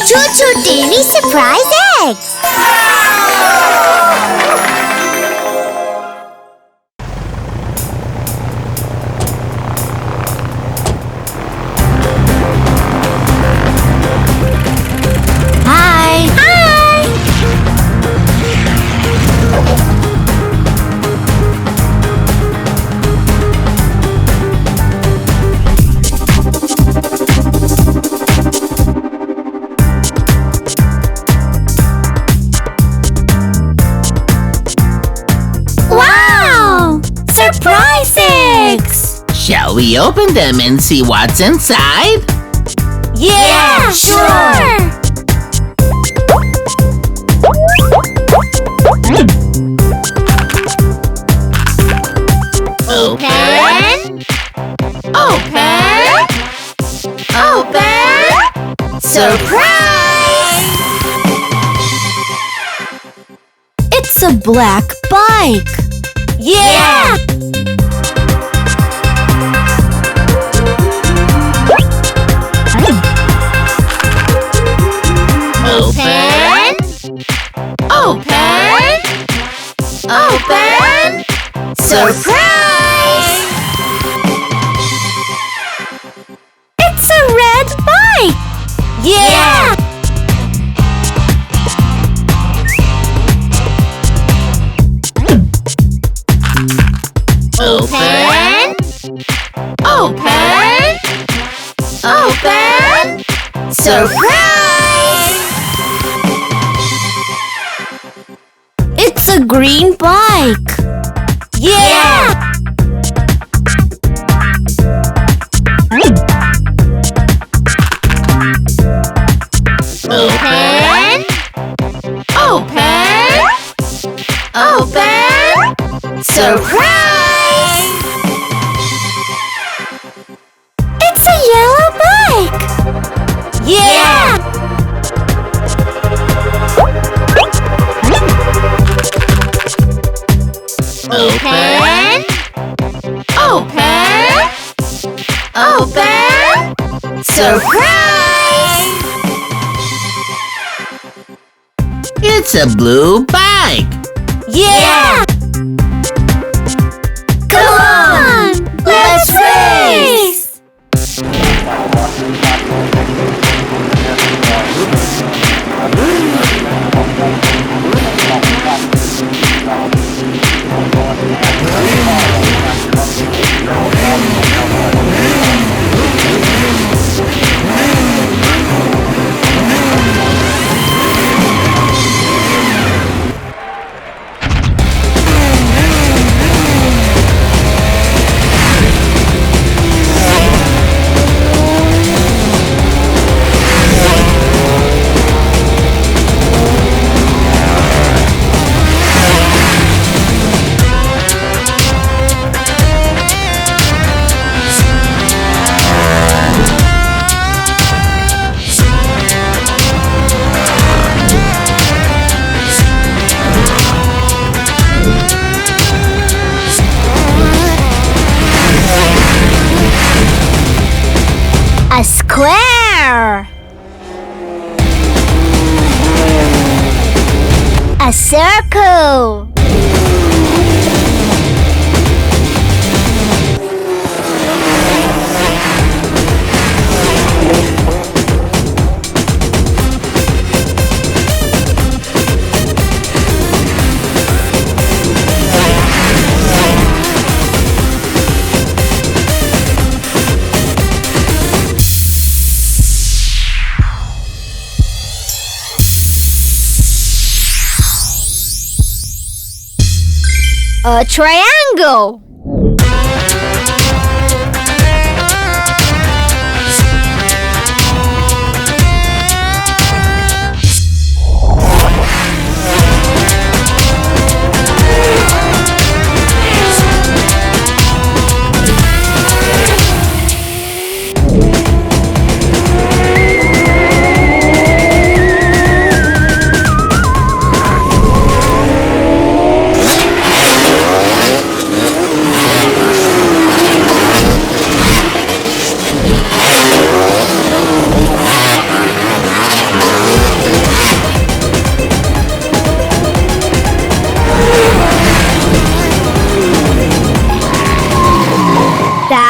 ChuChu Daily Surprise Eggs! Hi! Hi! Wow! Surprise eggs! Shall we open them and see what's inside? Yeah, sure! Open! Open! Open! Surprise! It's a black bike. Yeah! Open! Open! Open! Surprise! It's a red bike. Yeah! Open! Open! Open! Surprise! It's a green bike. Yeah! Open! Open! Open! Surprise! It's a yellow bike. Yeah! Open! Open! Open! Surprise! It's a blue bike. Yeah! Come on! Let's race! A square. A circle! A triangle.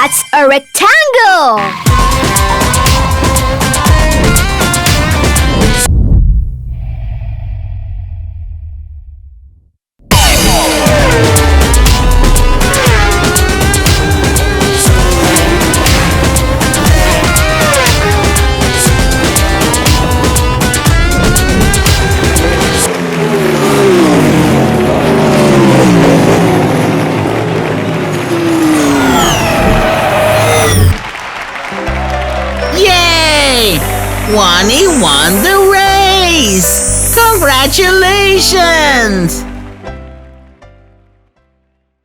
That's a rectangle. Yay! Wani won the race! Congratulations!